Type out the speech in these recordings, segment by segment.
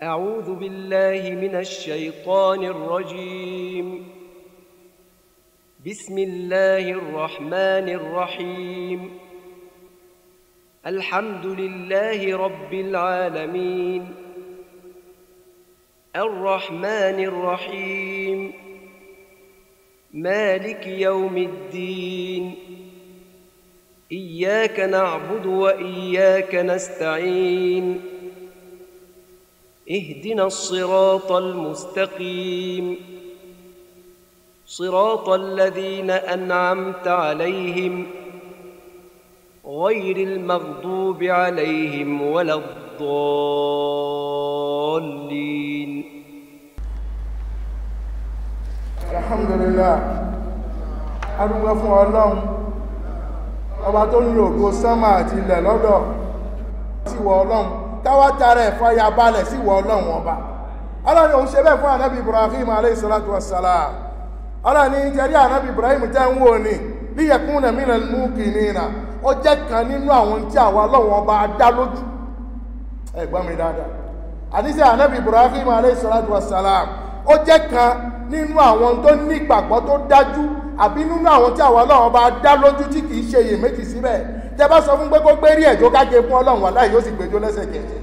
أعوذ بالله من الشيطان الرجيم. بسم الله الرحمن الرحيم. الحمد لله رب العالمين الرحمن الرحيم مالك يوم الدين إياك نعبد وإياك نستعين اهدنا الصراط المستقيم صراط الذين أنعمت عليهم غير المغضوب عليهم ولا الضالين. الحمد لله adúgbò fún Ọlọ́run ọba tó ní ògo sánmà àti ilẹ̀ lọ́dọ̀ sí wọ Ọlọ́run káwá tààrẹ fàyà balẹ̀ sí wọ Ọlọ́run ọba. Ọlọ́run òun ṣe bẹ́ẹ̀ fún ànábì Ibrahim alayhi salatu wassalam. Ọlọ́run ní jẹ́rí ànábì Ibrahim tẹ́ ń wò ní liyakuna minal muqinina, ó jẹ́ kan nínú àwọn tí àwa Ọlọ́run ọba dá lójú. Ẹ gbọ́ mi dáadáa, àníṣe ànábì Ibrahim alayhi salatu wassalam ó jẹ́ kan nínú àwọn tó ní ìgbàgbọ́ tó dájú, àbí nínú àwọn tí àwa Ọlọ́run ọba dá lójú tí kìí ṣe iyèméjì síbẹ̀. Tẹ́ bá sọ fún pé kó gbé rí ẹ̀jọ́ káge fún Ọlọ́run wallahi yóò sì gbẹjọ́ lẹ́sẹ̀kẹsẹ̀.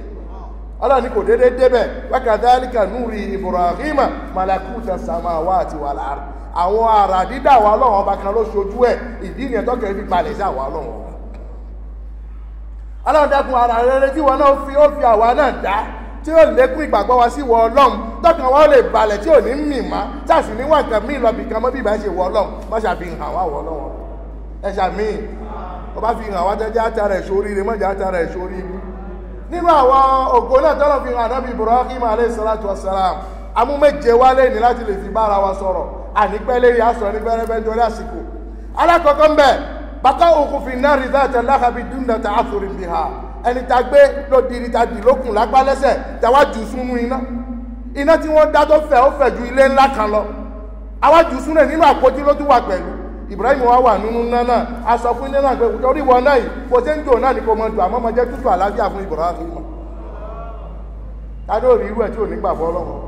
Ọlọ́run ní kò déédéé débẹ̀ wa kadhalika nuri Ibrahima malakuta samawati wal ard. Àwọn àrà dídá àwa Ọlọ́run ọba kan ló ṣojú ẹ̀, ìdí nìyẹn tọ́kẹ́ fi balẹ̀ sí àwa Ọlọ́run ọba. Ọlọ́run dákun ara rere tí wọn náà ó fi àwa náà dá tí ó lékún ìgbàgbọ́ wa sí wọ Ọlọ́run, tọ́kàn wa ó lè balẹ̀ tí ò ní mì má sáàsì níwọ̀n nǹkan míì lọ bìkan mọ́ bí ìbá ṣe wọ Ọlọ́run má ṣàfihàn wá wọ Ọlọ́run ẹ ṣàmì ó bá fi hàn wá jẹ́jẹ́ àtàrà ìṣòrí rẹ mọ́jà àtàrà ìṣòrí ibú. Nínú àwọn ògo náà tọ́lọ̀ fi hàn Ànábì Ibrahim alayhi salatu wassalam, amúméje wálé ní láti lè fi bára wa sọ̀rọ̀ ànípẹ́lẹ́ yà sọ ní fẹ́rẹ́fẹ́ torí àsìkò. Alákọ̀ọ́kọ́ ń bẹ̀ bàtà òkú fi náà rí dáàtà láhàbí dúndà tà áfòrin bí ha, ẹni ta gbé lódìrí ta dì lókùn lápá lẹ́sẹ̀ tàwa jù súnmú iná tí wọ́n dá tó fẹ̀ ó fẹ̀ ju ilé ńlá kan lọ, àwa jù súnmú nínú àpótí ló tún wà pẹ̀lú. Ibrahim wa wà nínú náà a sọ fún náà pé torí wọn náà yìí bó ṣe ń jò náà ní kò mọ jù àmọ́ mọ jẹ́ tútù àlàáfíà fún Ibrahim. Tani ò rí irú ẹ̀ tí ò ní gbà fọ́ Ọlọ́run,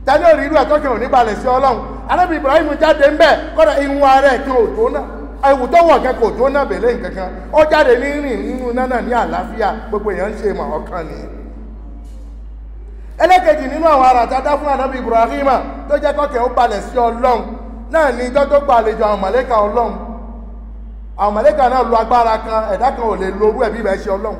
tani ò rí irú ẹ̀ tó kẹ́ ò ní balẹ̀ sí Ọlọ́run. Ànábì Ibrahim jáde ń bẹ̀ kọ́dọ̀ ihun ara ẹ̀ kan ò tó náà, ewu tó wọ̀ kẹ́ kò tó náà bẹ̀lẹ́ nǹkankan, ó jáde ní rìn nínú náà ní àlàáfíà, gbogbo èèyàn ń ṣe mọ̀ ọkàn nìyẹn. Ẹlẹ́kejì nínú àwọn ará tá a dá fún Ànábì Ibrahim tó jẹ́ kọ́kẹ́ ó balẹ̀ sí Ọlọ́run náà ní ìjọ tó gba àlejò àwọn màlẹ́kà Ọlọ́run. Àwọn màlẹ́kà náà lo agbára kan ẹ̀dá kan ò lè lo orú ẹ̀bí ìbẹ̀ ṣe Ọlọ́run.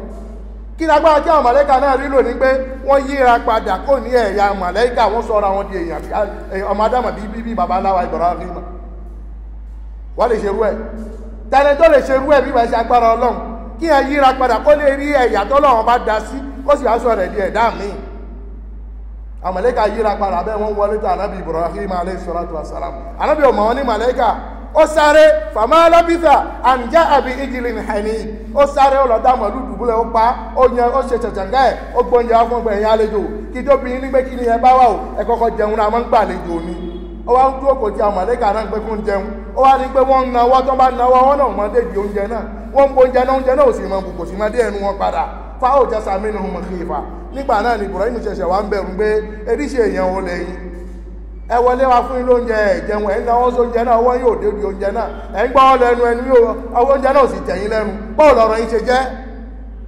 Kí ni agbára tí àwọn màlẹ́kà náà rí lò ní pé wọ́n yíra padà kò ní ẹ̀yà màlẹ́kà, wọ́n sọra wọn di èèyàn ọmọ Ádámù bí babaláwa Ibrahim. Wọ́n lè ṣerú ẹ̀, tẹ́lẹ̀ tó lè ṣerú ẹ̀ bí ìbẹ̀ ṣe agbára Ọlọ́run, kí ẹ yíra padà kó lè rí ẹ̀yà tọ́lọ́run bá dá sí kó sì wá sọ rẹ̀ di ẹ̀dá míì. Àwọn màlẹ́kà yíra padà bẹ́ẹ̀ wọ́n wọlé tó Ànábì Ibrahim alayhi salatu wassalam. Ànábì ọmọ wọn ní màlẹ́kà ó sáré fama labitha an ja'a bi ijlin hanid, ó sáré ó lọ dá màlúù dùbúlẹ̀ ó pa ó yan ó ṣe ṣẹ̀ṣẹ̀ǹgá ẹ̀ ó gbóúnjẹ wá fún ọgbà ẹ̀yìn àlejò kí tó bí ní pé kí ni ẹ bá wà ó ẹ kọ́kọ́ jẹun náà máa ń gbàlejò ni. Ó wá ń dúró kò tí àwọn màlẹ́kà náà ń pé fún jẹun, ó wá ní pé wọ́n ń nawọ́ tó bá nawọ́ wọn náà mọ́ déjì oúnjẹ náà, wọ́n ń gbóúnjẹ náà ò sì mọ kò sì mọ dé ẹnu wọn padà fáwọn jẹ́sà mínú khifa. Nígbà náà ni Ibrahim ṣẹ̀ṣẹ̀ wá ń bẹ̀rù pé eríṣẹ́ èèyàn ò lẹ́yìn ẹ wọlé wa fún ilé oúnjẹ ẹ̀jẹun ẹ̀ ń náwó sóúnjẹ náà ọwọ́ yóò dé di oúnjẹ náà ẹ̀ ń gbọ́ lẹ́nu ẹnu yóò ọwọ́ oúnjẹ náà sì tẹ̀yìn lẹ́nu, báwo lọ̀rọ̀ yín ṣe jẹ́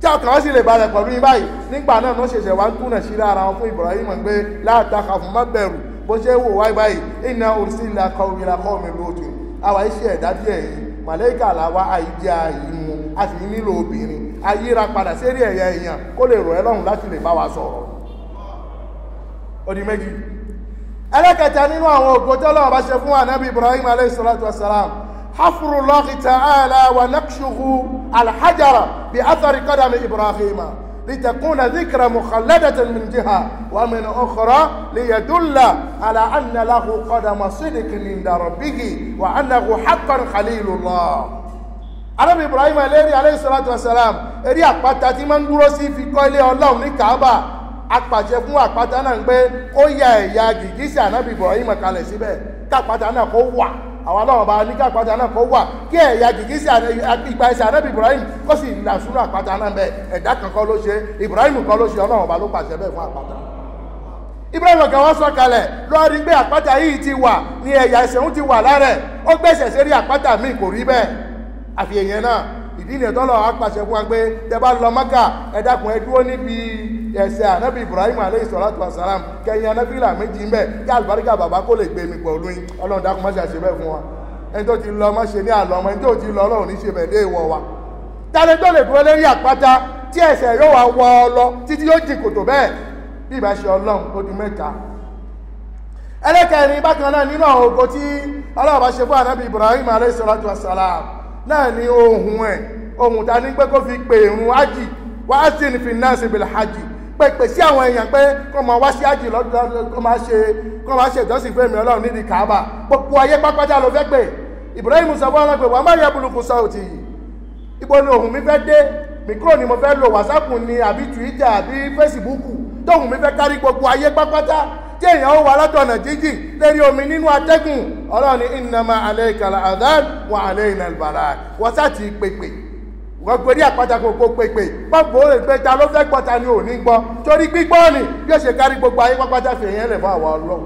tí ọkàn wọn sì lè balẹ̀ pẹ̀lú yín báyìí. Nígbà náà ló ṣẹ̀ṣẹ̀ wá ń túnà sí ara wọn fún Ibrahim pé la takhaf má bẹ̀rù, bó ṣe wò wáyé báyìí inna ursila ila qawmi Lut, àwa iṣẹ́ ẹ̀dá bí ẹ̀yìn màlẹ́kà làwa àìjẹ́ àìmú a sì nílò obìnrin ayíra padà sérí ẹ̀yà èèyàn kó lè rọ̀ ẹ́ lọ́rùn láti lè bá wa sọ̀rọ̀. Ó di méjì. Ẹlẹ́kẹta nínú àwọn ògo tí Ọlọ́run bá ṣe fún Ànábì Ibrahim alayhi salatu wassalam, hafrullahi ta'ala wa naqshuhu alhajara bi athari qadami Ibrahim litakuna dhikra mukhalladatan min jiha wa min ukhra liyadulla ala anna lahu qadama sidqin inda rabbih wa annahu haqqan khalilullah. Ànábì Ibrahim alayhi salatu wassalam eré àpáta tí máa ń dúró sí fi kọ́ ilé Ọlọ́run ní Kaaba, apàṣẹ fún àpáta náà pé ó ya ẹ̀yà gìgísẹ̀ Ànábì Ibrahim kalẹ̀ síbẹ̀ kápáta náà kó wà. Àwọn Ọlọ́run bá ní kápáta náà kó wà kí ẹ̀yà gìgísẹ̀ ìgbà ẹsẹ̀ Ànábì Ibrahim kó sì là sínú àpáta náà bẹ́ẹ̀. Ẹ̀dá kankan ló ṣe, Ibrahim kan ló ṣe, Ọlọ́run bá ló pàṣẹ bẹ́ẹ̀ fún àpáta. Ibrahim kan wọ́n sọ kalẹ̀ lọ́rí pé àpáta yìí ti wà ní ẹ̀yà ẹsẹ̀ ń ti wà lárẹ̀ ó gbẹ̀sẹ̀ sí rí àpáta míì kò rí bẹ́ẹ̀ àfi èèyàn náà ìdí ni ẹ̀tọ́lọ̀ apàṣẹ fún wa pé tẹ bá lọ Mákà ẹ dákun ẹ dúró níbi ẹsẹ̀ ànábì Ibrahim alayhi salatu wassalam kẹyìn anábìlà méjì ń bẹ̀ kí àlùbáríkà bàbá kó lè gbé mi pẹ̀lú yín Ọlọ́run dákun má ṣe àṣẹ bẹ́ẹ̀ fún wa ẹni tó ti lọ má ṣe ní àlọ́ ọmọ ẹni tó ti lọ Ọlọ́run ní ṣe bẹ̀ dé ìwọ wa tálẹ́ tó lè dúró lérí àpáta tí ẹsẹ̀ yóò wá wọ ọ lọ títí yóò jìn kòtò bẹ́ẹ̀ bí ìbá ṣe Ọlọ́run ó di mẹ́ta ẹlẹ́kẹ̀rin bákan náà nínú àwọn ògo tí Ọlọ́run bá ṣe fún ànábì Ibrahim alayhi salatu wassalam náà ní ohun ta ní pé kó fi pè ìrun ájì wá sí ní finance bil hajj pèpè sí àwọn èèyàn pé kó máa wá sí ájì lọ́dún kó máa ṣe ìjọsìn fún èmi Ọlọ́run nídìí Kaaba gbogbo ayé pápátá ló fẹ́ pè Ibrahim sọ fún Ọlọ́run pé wà má yẹ búlùkù sáùtì ibo ni ohun mi fẹ́ dé mikro ni mo fẹ́ lo WhatsApp ni àbí Twitter àbí Facebook tóhun mi fẹ́ kárí gbogbo ayé pápátá tí èèyàn ó wà látọ̀nà jíjìn lérí omi nínú atẹ́gùn Ọlọ́run ní innama alayka al-adhan wa alayna al-balagh wọ́n sá ti pèpè wọ́n gbé ní àpáta kòkó pèpè pọ́pọ̀ ó lè gbé ta ló fẹ́ gbọ́ta ni ò ní gbọ́ torí gbígbọ́ ni bí ó ṣe kárí gbogbo ayé pápátá fi èèyàn lẹ̀ fún àwọn Ọlọ́run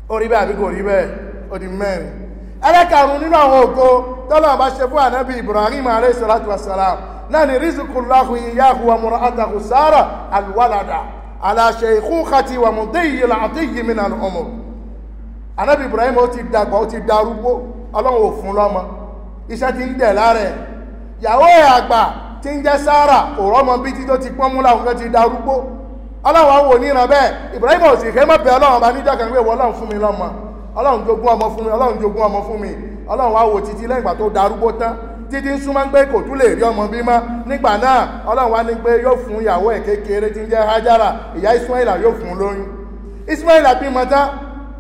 ó rí bẹ́ẹ̀ àbí kò rí bẹ́ẹ̀ ó di mẹ́rin ẹlẹ́karùn-ún nínú àwọn ògo tọ́lọ́ bá ṣe fún ànábì Ibrahim alayhi salatu wassalam náà ni rizqullahu iyyahu wa mura'atahu Sara alwalada ala shaykhati wa mudiyyi al-atiyyi min al-umur ànábì Ibrahim ó ti dàgbà ó ti darúgbó Ọlọ́run ò fún lọ́mọ iṣẹ́ ti ń dẹ̀ láàrẹ̀ ìyàwó ẹ̀ àgbà tí ń jẹ́ Sara òrọ́mọ bí tí tó ti pọ́n mú láwùjọ ti darúgbó Ọlọ́run àwọn òníran bẹ́ẹ̀ Ibrahim ò sì kẹ́ mọ́ bẹ́ Ọlọ́run bá níjọ́ kan pé wọ́n Ọlọ́run fún mi lọ́mọ Ọlọ́run jogún ọmọ fún mi Ọlọ́run jogún ọmọ fún mi Ọlọ́run wá wò títí lẹ́yìn ìgbà tó darúgbó tán títí ń súnmọ́ pé kò tún lè rí ọmọ bímọ nígbà náà Ọlọ́run wá ní pé yóò fún ìyàwó ẹ̀ kékeré tí ń jẹ́ Hajara ìyá Ismaila yóò fún lóyún Ismaila bímọ tán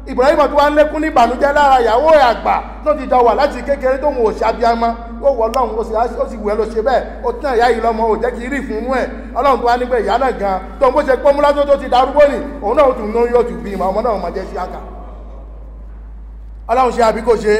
Ibrahim tó wá ń lékún ní ìbànújẹ́ lára ìyàwó ẹ̀ àgbà tó ti jọ wà láti kékeré tó ń wò ṣàbíamọ́ ó wọ Ọlọ́run ó sì wù ẹ́ ló ṣe bẹ́ẹ̀ ó tán ìyá yìí lọ́mọ ò jẹ́ kí rí fún ẹ̀ Ọlọ́run tó wá ní pé ìyá náà gan tó ń bó ṣe pọ́nmúlá tó ti darúgbó nì òun náà tún lóyún yóò tún bí ọmọ náà máa jẹ́ sí àkà Ọlọ́run ṣe àbí kò ṣe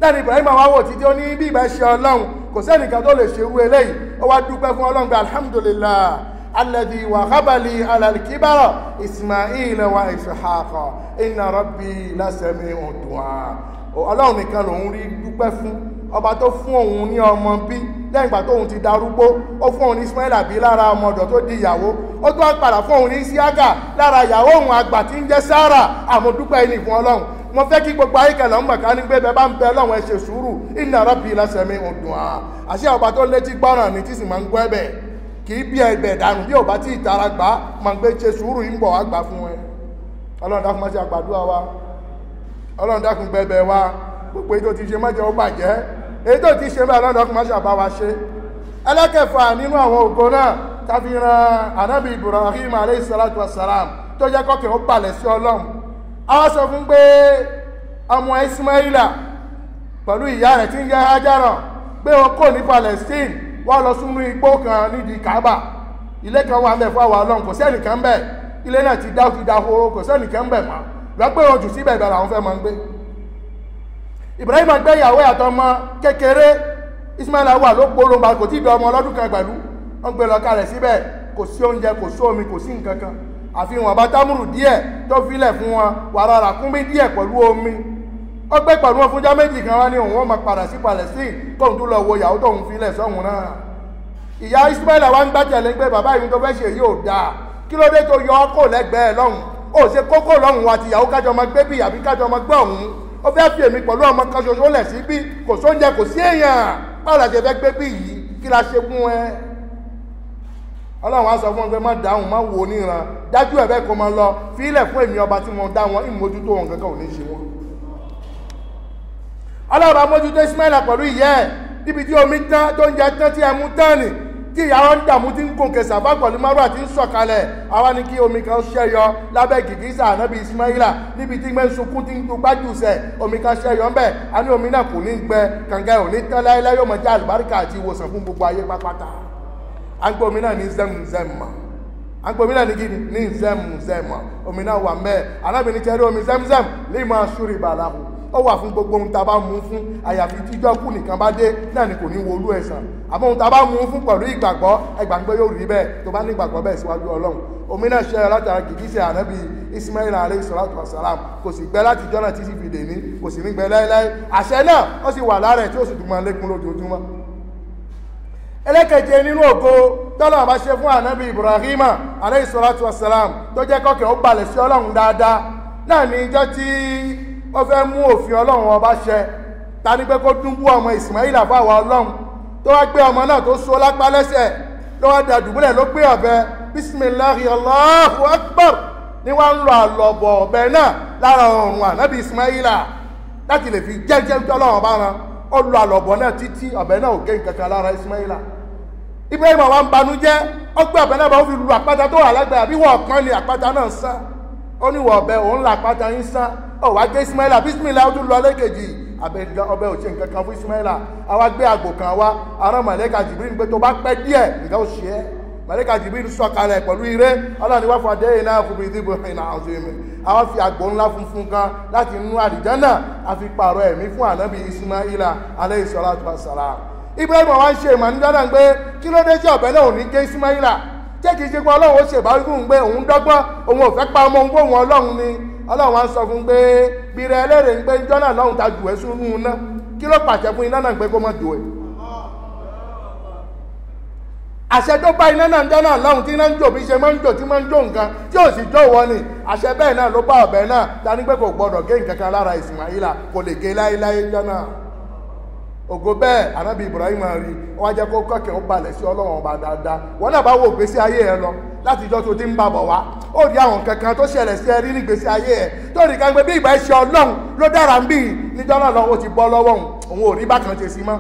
láti Ibrahim wá wò títí ó ní bí ìbá ṣe Ọlọ́run kò sẹ́nìkan tó lè ṣerú eléyìí ó wá dúpẹ́ fún Ọlọ́run pé alhamdulillah alladhi wahaba li ala al-kibara Ismaila wa Ishaqa inna rabbi lasami'ud du'a Ọlọ́run nìkan lòun rí dúpẹ́ fún ọba tó fún òun ní ọmọ bí lẹ́yìn ìgbà tóun ti darúgbó ó fún òun ní Ismaila bí lára ọmọ ọ̀dọ̀ tó di ìyàwó ó tó wá padà fún òun ní Isiaka lára ìyàwó òun àgbà tí ń jẹ́ Sara àmọ́ dúpẹ́ ẹni fún Ọlọ́run mo fẹ́ kí gbogbo ayé kẹlẹ̀ ń bàká ní pé bẹ bá ń bẹ Ọlọ́run ẹ ṣe sùúrù inna rabbi lasami'ud du'a àṣẹ ọba tó létí gbọ́ràn ní tí sì máa ń gbọ́ ẹ̀bẹ̀ kì í bí ẹ̀bẹ̀ dànù bí ò bá tí ìtara gbà máa ń gbé ṣe sùúrù ń bọ̀ wá gbà fún ẹ Ọlọ́run dákun má ṣe àgbàdúrà wa Ọlọ́run dákun gbẹbẹ wa gbogbo èyí tó ti ṣe má jẹ́ ó bàjẹ́ èyí tó ti ṣe bẹ́ẹ̀ Ọlọ́run dákun má ṣe àbá wa ṣe ẹlẹ́kẹfà nínú àwọn ògo náà tàbí ran ànábì Ibrahim alayhi salatu wassalam tó jẹ́ kọ́kẹ́ ó balẹ̀ sí Ọlọ́run àwọn sọ fún pé ọmọ Ismaila pẹ̀lú ìyá rẹ̀ tí ń jẹ́ Hajara pé wọn kò ní Palestine wọ́n lọ súnmú igbó kan nídìí Kaaba ilé kan wà ń bẹ̀ fún àwọn Ọlọ́run kò sẹ́nìkan bẹ̀ ilé náà ti dá horo kò sẹ́nìkan bẹ̀ mọ́ lọ́pẹ́ wọn jù síbẹ̀ ìbẹ̀rẹ̀ àwọn fẹ́ máa ń gbé Ibrahim gbé ìyàwó àtọmọ kékeré Ismaila wà ló polonba kò tí ì bẹ ọmọ ọlọ́dún kan pẹ̀lú wọ́n gbé lọ kalẹ̀ síbẹ̀ kò sí oúnjẹ kò sí omi kò sí nǹkan kan àfihàn àbá támùrù díẹ̀ tó filẹ̀ fún wọn wàrà ràkúnmí díẹ̀ pẹ̀lú omi ó gbé pẹ̀lú wọn fúnjọ́ méjì kan wá ní òun ó máa padà sí Palestine tóun tó lọ wo ìyàwó tóun filẹ̀ sọ́hun náà ìyá Ismaila wá ń gbàtẹ̀lé pé bàbá yìí tó fẹ́ ṣe yóò dáa kí ló dé tó yọ ọ́ kò lẹ́gbẹ̀ẹ́ lọ́hùn ó ṣe kókó lọ́hùn wa tìyàwó kájọ ọmọ gbé bí àbí kájọ ọmọ gbé ọ̀hún ó fẹ́ fi èmi pẹ̀lú ọmọ kan ṣoṣo lẹ̀ sí bí kò sóúnjẹ kò sí èèyàn báwo la ṣe fẹ́ gbé bí yìí kí la ṣe fún ẹ Ọlọ́run á sọ fún ọ pé má dáhùn má wo níran dájú ẹ̀ bẹ́ẹ̀ kó máa lọ fílẹ̀ fún èmi ọba tí mo dá wọn ìmójútó wọn kankan ò ní ṣe wọn Ọlọ́run á mójútó Ismaila pẹ̀lú ìyẹ́ ẹ̀ níbi tí omi tán tó ń jẹ tán tí ẹ mú tán nì tí ìyàwó ń dààmú tí ń gòkè sàfà pẹ̀lú márùn àti ń sọ̀kalẹ̀ àwa ní kí omi kan ṣẹ́yọ lábẹ́ gìgísà ànábì Ismaila níbi tí gbẹ́ ń sunkún tí ń tó gbájúṣẹ̀ omi kan ṣẹ́yọ ń bẹ̀ a ní omi náà kò ní gbẹ kànga ò ní tán láéláé yóò mọ̀ jẹ́ àlùbáríkà àti ìwòsàn fún gbogbo ayé pápátá à ń gbé omi náà ní Zemzem à ń gbé omi náà ní kíni ní Zemzem omi náà wà mẹ́ẹ̀ alábìnrin tẹ́lẹ̀ omi Zemzem lè máa ṣúrì bàláhù ó wà fún gbogbo ohun tá a bá mú fún àyàfi tíjọ́ kù nìkan bá dé náà ni kò ní wolú ẹ̀san àmọ́ ohun tá a bá mú fún pẹ̀lú ìgbàgbọ́ ẹgbàgbọ́ yóò rí bẹ́ẹ̀ tó bá ní ìgbàgbọ́ bẹ́ẹ̀ síwájú ọlọ́run omi náà ṣe látara gìgísẹ̀ ànábì Ismail alayhi salatu wasalam kò sì gbẹ láti jọ́nà tí sì fi dè ní kò sì ní gbẹ láéláé àṣẹ náà ó sì wà lára ẹ̀ tí ó sì tún máa lékún lójoojúmọ́. ẹlẹ́kẹ̀jẹ nínú ògo tọ́lọ̀ bá ṣe fún ànábì Ibrahima alayhi salatu wasalam tó jẹ́ kọ́kẹ́ ó balẹ̀ sí ọlọ́run dáadáa náà ní ìjọ tí ó fẹ́ mú òfin ọlọ́run ọba ṣẹ ta ní pé kó dúnbú ọmọ Ismail àfáwà ọlọ́run tó wá gbé ọmọ náà tó so lápá lẹ́sẹ̀ ló wá da dùbúlẹ̀ ló gbé ọ̀bẹ bisimilahi Allahu akbar ní wọ́n ń lọ àlọ́bọ̀ ọ̀bẹ náà lára ọ̀run ànábì Ismaila láti lè fi jẹ́jẹ́ tọ́lọ́run ọba ran ó lọ àlọ́bọ̀ náà títí ọ̀bẹ náà ò gé nǹkankan lára Ismaila Ibrahim wa ń banújẹ́ ó gbé ọ̀bẹ náà bá ó fi lu àpáta tó wà lágbàá bí wọ́n kan ní àpáta náà sán ó ní wọ̀ ọ̀bẹ òun là àpáta yín sán ó wá gbé Ismaila bisimilahi ó tún lọ lẹ́kẹ̀jì ọbẹ̀ ò ṣe nǹkan kan fún Ismaila àwa gbé àgbò kan wá arán màlẹ́kà Jibril pé tó bá pẹ́ díẹ̀ nǹkan ó ṣe é màlẹ́kà Jibril sọ̀kalẹ̀ pẹ̀lú ire ọlọ́ni wá fún adé iná fún bíi ìdìbò ìnà ọ̀sẹ̀ mi àwọn fi àgbò ńlá funfun kan láti inú àlìjánà a fi pààrọ̀ ẹ̀mí fún ànábì Ismaila alayhi salatu wassalam Ibrahim wa ń ṣe ìmọ̀nìjọ́nà pé kí ló dé tí ọ̀bẹ náà ò ní gé Ismaila jẹ́ kìí ṣe pé ọlọ́run ó ṣèbáwí fún un pé òun dọ́gbọ́n òun ò fẹ́ pa ọmọ òun fóun ọlọ́run ni ọlọ́run wa ń sọ fún un pé bìrẹ̀ ẹlẹ́rìí ń pé jọ́nà lọ́hùn ta jù ẹ́ sínú iná kí ló pàṣẹ fún iná náà pé kó má jò ẹ́ àṣẹ tó bá iná náà jọ́nà lọ́hùn tí iná ń jò bí ṣe máa ń jò tí máa ń jò nǹkan tí ò sì jó wọ́n ni àṣẹ bẹ́ẹ̀ náà ló bá ọ̀bẹ náà ta ní pé kò gbọdọ̀ gé nǹkan kan lára Ismaila kò lè gé láéláé jọ́nà ògo bẹ́ẹ̀ anábì Ibrahim rí wọ́n jẹ́ kó kọ́kẹ́ ó balẹ̀ sí ọlọ́run ọba dáadáa wọ́n náà bá wo ìgbésí ayé ẹ lọ láti ìjọ tó ti ń bàbọ̀ wá ó rí àwọn kankan tó ṣẹlẹ̀ sí ẹ rí nígbésí ayé ẹ tó rí kan pé bí ìgbà ṣe ọlọ́run ló dára ń bì níjọ́ náà lọ́wọ́ ti bọ́ lọ́wọ́ òun ò rí bákan ṣe sí mọ́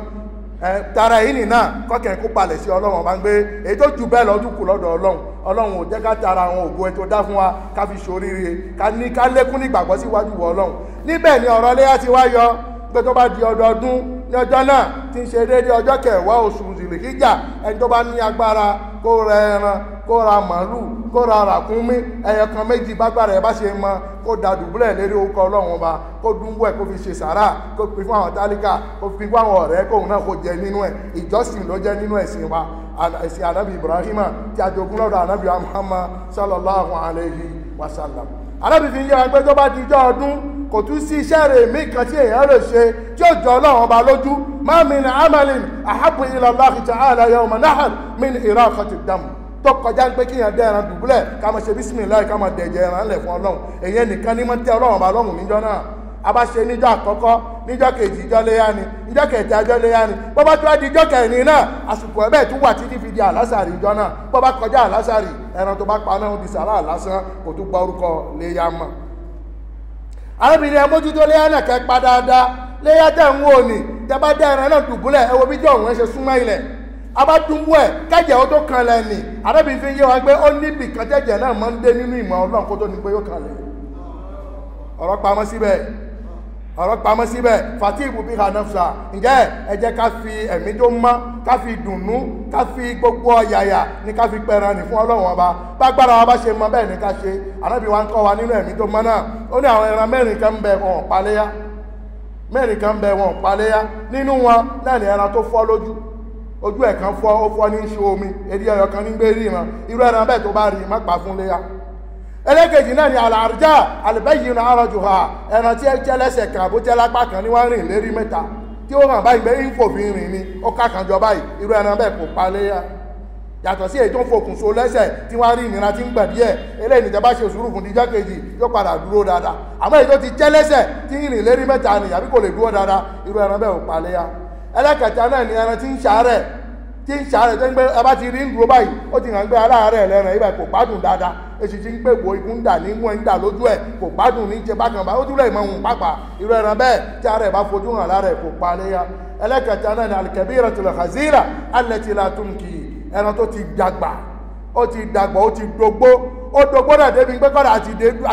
tara yìí nì náà kọ́kẹ́ kó balẹ̀ sí ọlọ́run ọba ń gbé èyí tó jù bẹ́ẹ̀ lọ́dún kù lọ́dọ̀ ọlọ́run ò jẹ́ ká tara àwọn ògo ẹ tó dá fún wa ká fi ṣoríire ká lékún nígbàgbọ́ síwájú wọ ọlọ́run níbẹ̀ ni ọ̀rọ̀ léyà ti wá yọ pé tó bá di ọdọọdún ní ọjọ́ náà tí ń ṣe déédé ọjọ́ kẹwàá oṣù Zìlìhíjà ẹni tó bá ní agbára kó ra ẹran kó ra màálù kó ra ràkúnmí ẹyọ kan méjì bágbára ẹ bá ṣe mọ kó da dùbúlẹ̀ lérí orúkọ ọlọ́run ọba kó dúnbọ̀ ẹ̀ kó fi ṣe sàrà kó fi fún àwọn tálíkà kó fi fún àwọn ọ̀rẹ́ kóun náà kó jẹ nínú ẹ̀ ìjọsìn ló jẹ́ nínú ẹ̀sìn wa ẹ̀sìn ànábì Ibrahima tí a jogún lọ́dọ̀ ànábì Muhammad sallallahu alayhi wa sallam ànábì fi ń yẹ wa pé tó bá di ijọ́ ọdún kò tún sí iṣẹ́ rẹ̀ mí kan tí èèyàn lè ṣe tí ó jọ ọlọ́run ọba lójú ma min amalin ahabbu ila Allahi ta'ala yawma nahar min iraqati dam tó kọjá pé kíyàn dẹ́ ẹran dùbúlẹ̀ ká máa ṣe bísímìláì ká máa dẹ̀jẹ̀ ẹran lẹ̀ fún ọlọ́run èyí nìkan ní mọ́ tẹ́ ọlọ́run ọba lọ́rùn níjọ́ náà a bá ṣe níjọ́ àkọ́kọ́ níjọ́ kejì ìjọ́ léyá ni níjọ́ kẹta ìjọ́ léyá ni bó bá tó wá di ìjọ́ kẹrin náà àsìkò ẹ̀bẹ̀ tún wà títí fi di àlásàrì ìjọ́ náà bó bá kọjá àlásàrì ẹran tó bá pa náà di sàrà lásán kò tún gba orúkọ léyá mọ́ arábìnrin ẹ mójútó léyà náà kẹ́ pa dáadáa léyà tẹ̀ ń wò ní tẹ́ bá dá ẹran náà dùbúlẹ̀ ẹ wo bí jọ òun ẹ ṣe súnmọ́ ilẹ̀ abádùnmú ẹ kẹ́jẹ̀ ó tó kan lẹ̀ nì arábìnrin fi ń yé wa pé ó níbi kan tẹ́jẹ̀ náà máa ń dé nínú ìmọ̀ ọlọ́run kó tó ní pé yóò kan lẹ̀ ọ̀rọ̀ pamọ́ síbẹ̀ fati ibubi hanafsa ǹjẹ́ ẹ jẹ́ ká fi ẹ̀mí tó mọ́ ká fi dùnnú ká fi gbogbo ọ̀yàyà ní ká fi pẹran ní fún ọlọ́run ọba bágbára wa bá ṣe mọ bẹ́ẹ̀ ní ká ṣe ànábì wa ń kọ́ wa nínú ẹ̀mí tó mọ́ náà ó ní àwọn ẹran mẹ́rin kan ń bẹ wọn paléyá nínú wọn náà ní ẹran tó fọ́ lójú ojú ẹ̀ kan fọ́ ó fọ́ ní ṣe omi èdè ẹ̀yọ kan ní gbé ríran irú ẹran bẹ́ẹ̀ tó bá rí má pa fún léyà ẹlẹ́kejì náà ni àlàrjá àlùbẹ́yìn àrọ̀jù ha ẹran tí ẹ jẹ́ lẹ́sẹ̀ kan bó jẹ́ lápá kan ní wọ́n rìn lérí mẹ́ta tí ó hàn báyìí pé ìfòfin rìn ni ó kákan jọ báyìí irú ẹran bẹ́ẹ̀ kò pa léyà yàtọ̀ sí èyí tó ń fokùn so lẹ́sẹ̀ tí wọ́n rí ìnira tí ń gbà díẹ̀ eléyìí níjọba ṣe sùúrù fún díjọ́ kejì yóò padà dúró dáadáa àmọ́ èyí tó ti jẹ́ lẹ́sẹ̀ tí ń rìn lérí mẹ́ta ni àbí kò lè dúró dáadáa irú ẹran bẹ́ẹ̀ kò pa léyà ẹlẹ́kẹta náà ni ẹran tí ń ṣàárẹ̀ tó ń gbé ẹ bá ti rí ń dúró báyìí ó ti hàn gbé aláàárẹ̀ lẹ́rìn ibà kò gbádùn dáadáa èsì tí ń pè wo ikú ń dà ní mú ẹ̀ ń dà lójú ẹ̀ kò gbádùn ní jẹ bákan bá ó dúró ìmọ̀ ohun pápá irú ẹran bẹ́ẹ̀ tí ara ẹ̀ bá fojú hàn lára ẹ̀ kò pa léyà ẹlẹ́kẹta náà ni al-kabiratul khazira allati la tunki ẹran tó ti dàgbà ó ti dógbó náà débi pé kọ́dà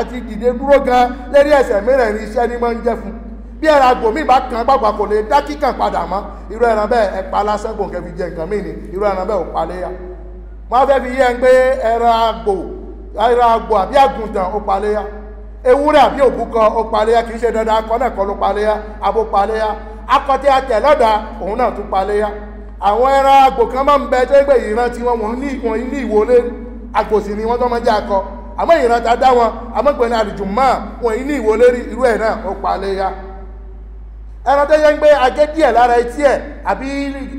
àti dìde dúró gan lérí ẹsẹ̀ mẹ́rẹ̀ẹ̀rin iṣẹ́ ní máa ń jẹ́ fún bí ẹran àgbò mi bá kan gbàgbà kò lè dá kíkàn padà mọ́ irú ẹran bẹ́ẹ̀ ẹ pa lásán kò kẹ́ fi jẹ nǹkan mí ni irú ẹran bẹ́ẹ̀ ò pa léyà wọ́n fẹ́ fi yẹ ń pé ẹran àgbò àbí àgùntàn ó pa léyà ewúrẹ́ àbí òbúkọ ó paléyá kì í ṣe dandan akọ náà kọ́ ló paléyá abo paléyá akọ tí a tẹ̀ lọ́dà òun náà tún paléyá àwọn ẹran àgbò kan máa ń bẹ tó gbé ìran tí wọ́n ní ìwọlé àgbò sì ni wọ́n tó máa jẹ́ akọ àmọ́ ìran ta dá wọn àmọ́ pẹ̀lú àlùjùmọ́ wọn ní ìwọlé rí irú ẹ̀ náà ó paléyá ẹran tó yẹ ń gbé agé díẹ̀ lára etí ẹ̀ àbí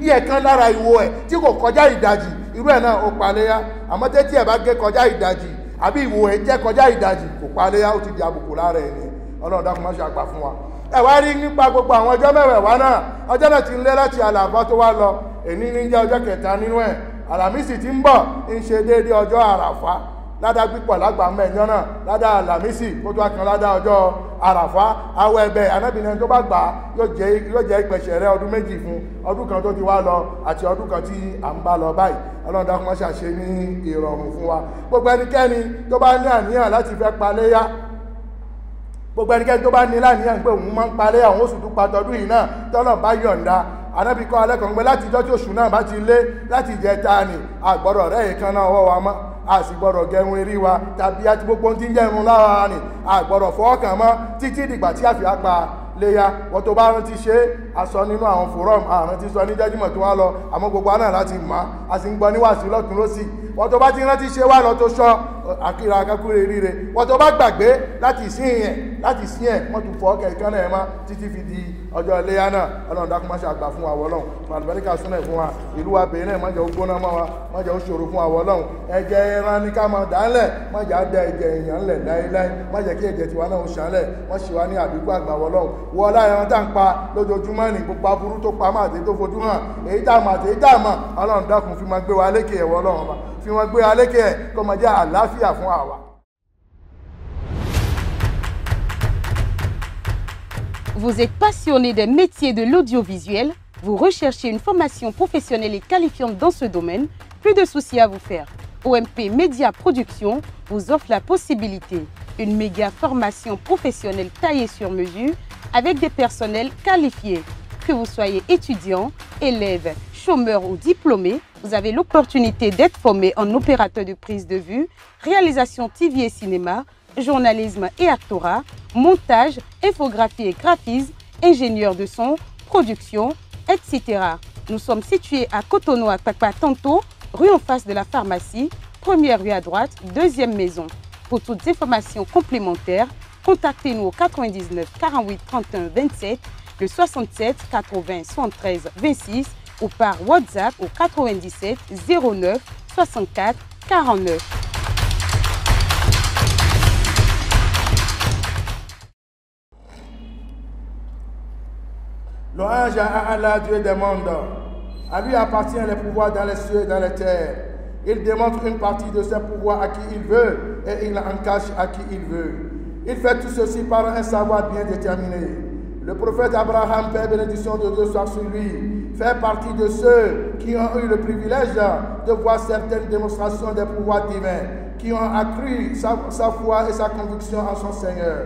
díẹ̀ kan lára ìwo ẹ̀ tí kò kọjá ìdajì irú ẹ̀ náà ó paléyá àmọ́ tẹ́tí ẹ̀ bá gé kọjá ìdajì àbí ìwo ẹ̀ jẹ́ kọjá ìdajì kò paléyá ó ti di àbùkù lára ẹ̀ ni ọlọ́run dákun má ṣe àgbà fún wa ẹ wá rí nípa gbogbo àwọn ọjọ́ mẹ́wẹ̀ẹ̀wá náà ọjọ́ náà ti ń lé láti àlàbá tó wá lọ èní ní jẹ́ ọjọ́ kẹta nínú ẹ̀ àlàmísì ti ń bọ̀ ń ṣe déédéé ọjọ́ àràfá ládá pípọ̀ lágbà mẹ́jọ náà ládá àlàmísì kó tó kan ládá ọjọ́ àràfá awọ ẹbẹ anábìnrin tó bá gbà yóò jẹ́ ìpẹ̀ṣẹ̀ rẹ ọdún méjì fún ọdún kan tó ti wá lọ àti ọdún kan tí à ń bá lọ báyìí ọlọ́run dákun má ṣàṣe ní ìrọ̀rùn fún wa gbogbo ẹnikẹ́ni tó bá ní àníyàn láti fẹ́ paléyá gbogbo ẹnikẹ́ni tó bá ní láníyàn pé òun máa ń paléyá òun oṣù tó patọdún yìí náà tọ́lọ̀ bá yọ̀ǹda anábì kọ́ alẹ́kọ̀ọ́ pé láti ìjọ́ tí oṣù náà bá ti lé láti ìjẹta ni àgbọ̀rọ̀ rẹ̀ yìí kan náà ọwọ́ wa mọ́ a sì gbọ́dọ̀ gẹrun erí wa tàbí àti gbogbo tí ń jẹ́ irun lára ni àgbọ̀rọ̀ fọ́ọ̀kàn mọ́ títí dìgbà tí a fi apá léya wọ́n tó bá rántí ṣe aṣọ nínú àwọn fòrọ́m àrántí sọ ní jẹ́júmọ̀ tó wá lọ àmọ́ gbogbo àná láti mọ̀ a sì ń gbọ́ níwàásù lọ́tún lọ́sì wọ́n tó bá ti rántí ṣe wá lọ tó ṣọ́ àkíra akẹ́kọ̀ọ́ ríre wọ́n tó bá gbàgbé láti sí ẹ̀ wọ́n tún fọ́ kẹ̀kẹ́ náà mọ́ títí fi di ọjọ́ iléyá náà ọlọ́run dákun má ṣe àgbà fún wa wọ́lọ́run màlúbẹ́ríkà súnmọ̀ fún wa ìlú wa bèèrè náà má jẹ́ gbóná mọ́ wa má jẹ́ ṣòro fún wa wọ́lọ́run ẹ̀jẹ̀ ẹran ní ká máa dálẹ̀ má jẹ́ àdẹ ẹ̀jẹ̀ èèyàn ńlẹ̀ láéláé má jẹ́ kí ẹ̀jẹ̀ tiwa náà ṣàlẹ̀ wọ́n ṣe wá ní àbíkú àgbà wọ́lọ́run wọ́lá ẹran tá ń pa lójoojúmọ́ ní gbogbo aburú tó pa máa tètè tó fojú hàn èyí tá àmà àtèyí tá àmà ọlọ́run dákun fi máa gbé wa lékè ẹ̀wọ̀ ọlọ́run ọba fi wọn gbé wa lékè ẹ̀ kó máa jẹ́ àlàáfíà fún àwa. Vous êtes passionné des métiers de l'audiovisuel, vous recherchez une formation professionnelle et qualifiante dans ce domaine, plus de soucis à vous faire. OMP Média Production vous offre la possibilité d'une méga formation professionnelle taillée sur mesure avec des personnels qualifiés. Que vous soyez étudiant, élève, chômeur ou diplômé, vous avez l'opportunité d'être formé en opérateur de prise de vue, réalisation TV et cinéma, journalisme et actorat, montage, infographie et graphisme, ingénieur de son, production, etc. Nous sommes situés à Cotonou, à Takpa-Tanto, rue en face de la pharmacie, première rue à droite, deuxième maison. Pour toutes informations complémentaires, contactez-nous au 99 48 31 27, le 67 80 73 26 ou par WhatsApp au 97 09 64 49. Louange à Allah, Dieu des mondes. À lui appartient les pouvoirs dans les cieux et dans les terres. Il démontre une partie de ses pouvoirs à qui il veut et il en cache à qui il veut. Il fait tout ceci par un savoir bien déterminé. Le prophète Abraham, paix et bénédiction de Dieu soit sur lui, fait partie de ceux qui ont eu le privilège de voir certaines démonstrations des pouvoirs divins, qui ont accru sa foi et sa conviction en son Seigneur.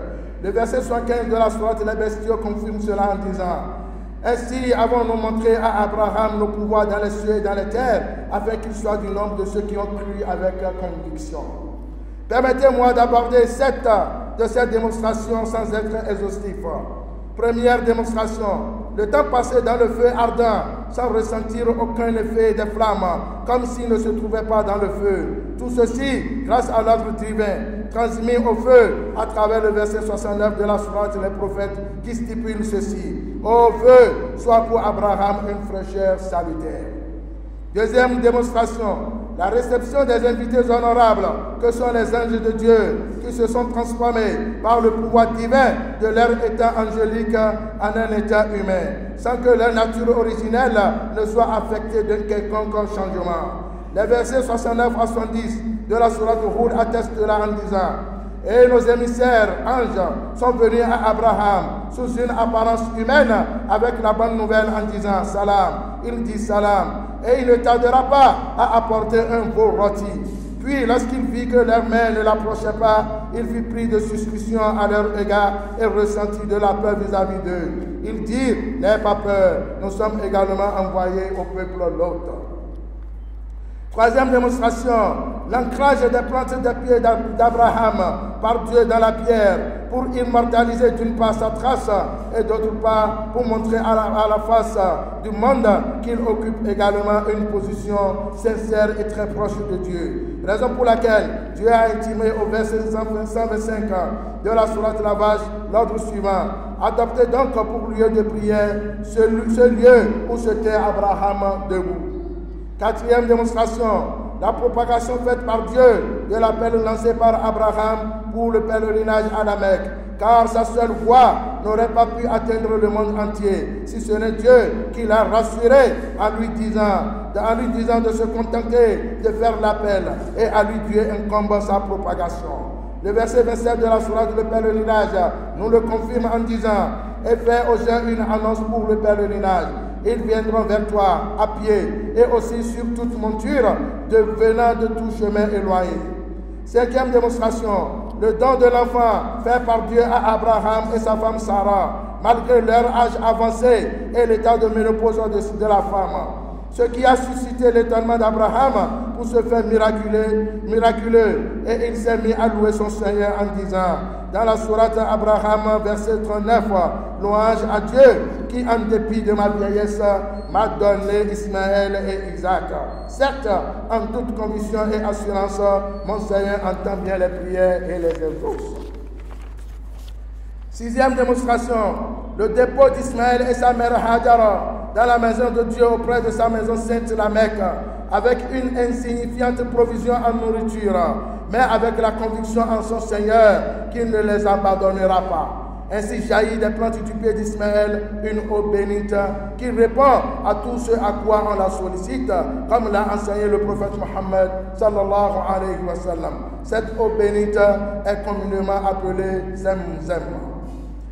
Le verset 75 de la sourate Les Bestiaux confirme cela en disant: ainsi avons-nous montré à Abraham le pouvoir dans les cieux et dans les terres, afin qu'il soit du nombre de ceux qui ont cru avec conviction. Permettez-moi d'aborder 7 de ces démonstrations sans être exhaustif. Première démonstration, le temps passé dans le feu ardent, sans ressentir aucun effet des flammes, comme s'il ne se trouvait pas dans le feu. Tout ceci grâce à l'ordre divin, transmis au feu à travers le verset 69 de la sourate Les Prophètes, qui stipule ceci: ô feu, soit pour Abraham une fraîcheur salutaire. Deuxième démonstration, la réception des invités honorables que sont les anges de Dieu qui se sont transformés par le pouvoir divin de leur état angélique en un état humain, sans que leur nature originelle ne soit affectée d'un quelconque changement. Les versets 69 à 70 de la sourate Hud attestent cela en disant: et nos émissaires, anges, sont venus à Abraham sous une apparence humaine avec la bonne nouvelle en disant salam. Il dit salam. Et il ne tardera pas à apporter un beau rôti. Puis, lorsqu'il vit que leurs mains ne l'approchaient pas, il fut pris de suspicion à leur égard et ressentit de la peur vis-à-vis d'eux. Il dit: n'aie pas peur, nous sommes également envoyés au peuple l'autre. Troisième démonstration, l'ancrage des plantes des pieds d'Abraham par Dieu dans la pierre pour immortaliser d'une part sa trace et d'autre part pour montrer à la face du monde qu'il occupe également une position sincère et très proche de Dieu. Raison pour laquelle Dieu a intimé au verset 125 de la sourate de la Vache l'ordre suivant. Adoptez donc pour lieu de prière ce lieu où se tait Abraham debout. Quatrième démonstration, la propagation faite par Dieu de l'appel lancé par Abraham pour le pèlerinage à la Mecque, car sa seule voix n'aurait pas pu atteindre le monde entier, si ce n'est Dieu qui l'a rassuré en lui disant de se contenter de faire l'appel, et à lui Dieu incombe sa propagation. Le verset 27 de la sourate de pèlerinage nous le confirme en disant « Et fais aux gens une annonce pour le pèlerinage. Ils viendront vers toi à pied et aussi sur toute monture, venant de tout chemin éloigné. » Cinquième démonstration, le don de l'enfant fait par Dieu à Abraham et sa femme Sarah, malgré leur âge avancé et l'état de ménopause de la femme. Ce qui a suscité l'étonnement d'Abraham pour ce fait miraculeux, et il s'est mis à louer son Seigneur en disant, dans la sourate Abraham, verset 39, louange à Dieu qui, en dépit de ma vieillesse, m'a donné Ismaël et Isaac. Certes, en toute conviction et assurance, mon Seigneur entend bien les prières et les exauce. Sixième démonstration, le dépôt d'Ismaël et sa mère Hajar dans la maison de Dieu auprès de sa maison sainte, la Mecque, avec une insignifiante provision en nourriture, mais avec la conviction en son Seigneur qu'il ne les abandonnera pas. Ainsi jaillit des plantes du pied d'Ismaël une eau bénite qui répond à tout ce à quoi on la sollicite, comme l'a enseigné le prophète Mohammed sallallahu alayhi wa sallam. Cette eau bénite est communément appelée Zemzem.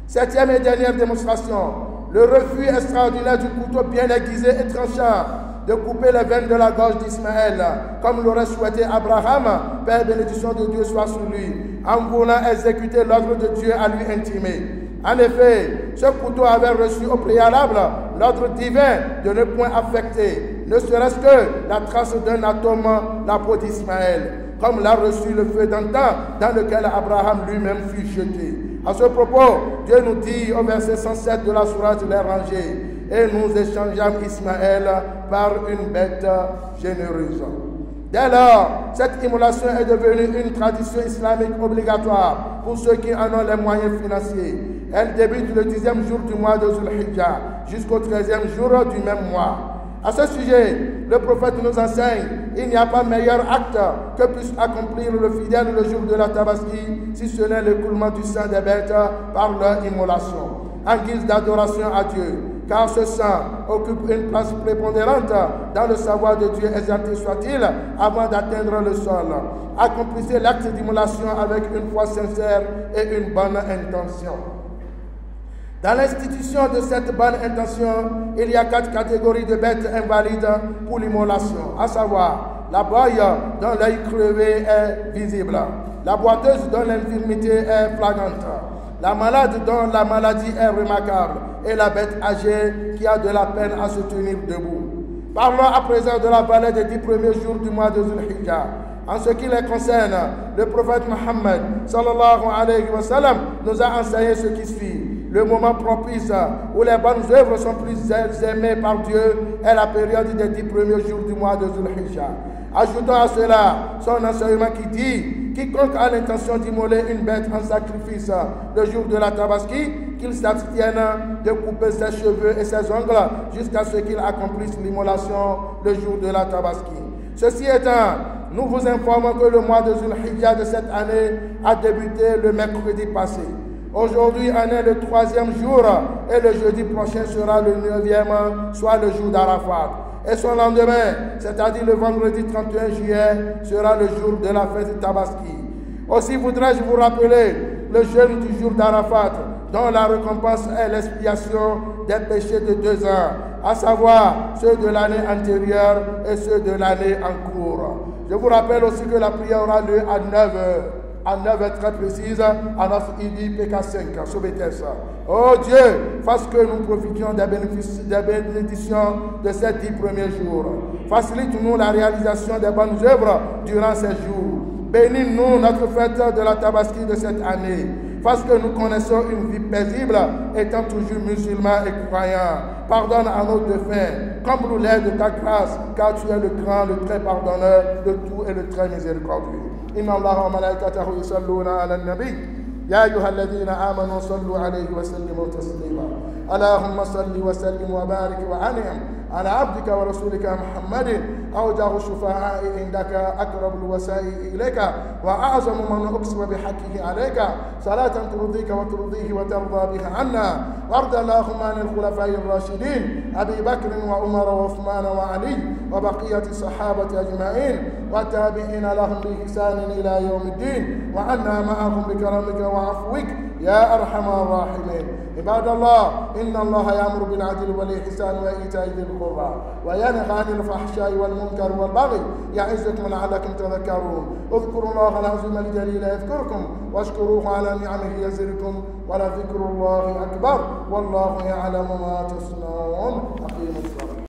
Septième et dernière démonstration, le refus extraordinaire du couteau bien aiguisé et tranchant de couper les veines de la gorge d'Ismaël, comme l'aurait souhaité Abraham, paix et bénédiction de Dieu soit sur lui, en voulant exécuter l'ordre de Dieu à lui intimer. En effet, ce couteau avait reçu au préalable l'ordre divin de ne point affecter, ne serait-ce que la trace d'un atome, la peau d'Ismaël, comme l'a reçu le feu d'antan dans lequel Abraham lui-même fut jeté. À ce propos, Dieu nous dit au verset 107 de la sourate Les Rangées, et nous échangeâmes Ismaël par une bête généreuse. Dès lors, cette immolation est devenue une tradition islamique obligatoire pour ceux qui en ont les moyens financiers. Elle débute le 10e jour du mois de Zulhijjah jusqu'au 13e jour du même mois. À ce sujet, le prophète nous enseigne, il n'y a pas meilleur acte que puisse accomplir le fidèle le jour de la Tabaski, si ce n'est l'écoulement du sang des bêtes par leur immolation, en guise d'adoration à Dieu. Car ce sang occupe une place prépondérante dans le savoir de Dieu, exalté soit-il, avant d'atteindre le sol. Accomplissez l'acte d'immolation avec une foi sincère et une bonne intention. Dans l'institution de cette bonne intention, il y a 4 catégories de bêtes invalides pour l'immolation, à savoir la boye dont l'œil crevé est visible, la boiteuse dont l'infirmité est flagrante, la malade dont la maladie est remarquable et la bête âgée qui a de la peine à se tenir debout. Parlons à présent de la vallée des 10 premiers jours du mois de Zulhijjah. En ce qui les concerne, le prophète Mohammed sallallahu alayhi wa sallam nous a enseigné ce qui suit. Le moment propice où les bonnes œuvres sont plus aimées par Dieu est la période des 10 premiers jours du mois de Zulhijjah. Ajoutons à cela son enseignement qui dit: quiconque a l'intention d'immoler une bête en sacrifice le jour de la Tabaski, qu'il s'abstienne de couper ses cheveux et ses ongles jusqu'à ce qu'il accomplisse l'immolation le jour de la Tabaski. Ceci étant, nous vous informons que le mois de Zulhijjah de cette année a débuté le mercredi passé. Aujourd'hui en est le 3e jour et le jeudi prochain sera le 9e, soit le jour d'Arafat. Et son lendemain, c'est-à-dire le vendredi 31 juillet, sera le jour de la fête Tabaski. Aussi voudrais-je vous rappeler le jeûne du jour d'Arafat, dont la récompense est l'expiation des péchés de 2 ans, à savoir ceux de l'année antérieure et ceux de l'année en cours. Je vous rappelle aussi que la prière aura lieu à 9 h. à 9h très précise à notre ID PK5 sur BTS. Oh Dieu, fasse que nous profitions des bénédictions de ces 10 premiers jours. Facilite-nous la réalisation des bonnes œuvres durant ces jours. Bénis-nous notre fête de la Tabaski de cette année. Fasse que nous connaissons une vie paisible, étant toujours musulmans et croyants. Pardonne à nos défunts, comble-les de ta grâce, car tu es le grand, le très pardonneur, le tout et le très miséricordieux. Inna Allah wa malaikatahu yusalluna ala nabi. Ya ayyuha alladhina amanu sallu alayhi wa sallimu taslima. Allahumma salli wa sallim wa barik wa an'im على عبدك ورسولك محمد أوجه الشفعاء عندك أقرب الوسائل إليك وأعظم من أقسم بحقه عليك صلاة ترضيك وترضيه وترضى بها عنا وارض اللهم عن الخلفاء الراشدين أبي بكر وعمر وعثمان وعلي وبقية الصحابة أجمعين والتابعين لهم بإحسان إلى يوم الدين وعنا معهم بكرمك وعفوك يا أرحم الراحمين. عباد الله إن الله يأمر بالعدل والإحسان وإيتاء ذي القربى وينهى عن الفحشاء والمنكر والبغي يعظكم لعلكم تذكرون. اذكروا الله العظيم الجليل يذكركم واشكروه على نعمه يزدكم ولذكر الله أكبر والله يعلم ما تصنعون. أقيموا الصلاة.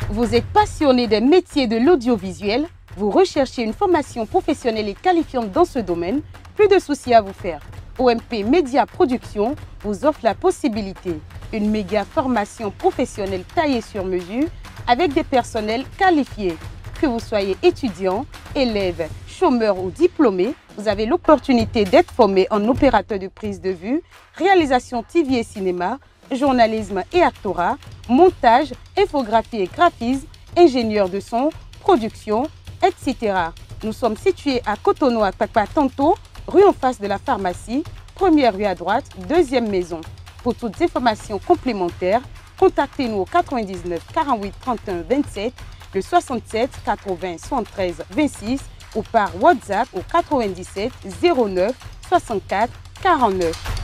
Vous êtes passionné des métiers de l'audiovisuel, vous recherchez une formation professionnelle et qualifiante dans ce domaine, plus de soucis à vous faire. OMP Média Production vous offre la possibilité, une méga formation professionnelle taillée sur mesure avec des personnels qualifiés. Que vous soyez étudiant, élève, chômeur ou diplômé, vous avez l'opportunité d'être formé en opérateur de prise de vue, réalisation TV et cinéma, journalisme et actorat, montage, infographie et graphisme, ingénieur de son, production, etc. Nous sommes situés à Cotonou, à Kpakpa-Tanto, rue en face de la pharmacie, première rue à droite, deuxième maison. Pour toutes informations complémentaires, contactez-nous au 99 48 31 27, le 67 80 73 26 ou par WhatsApp au 97 09 64 49.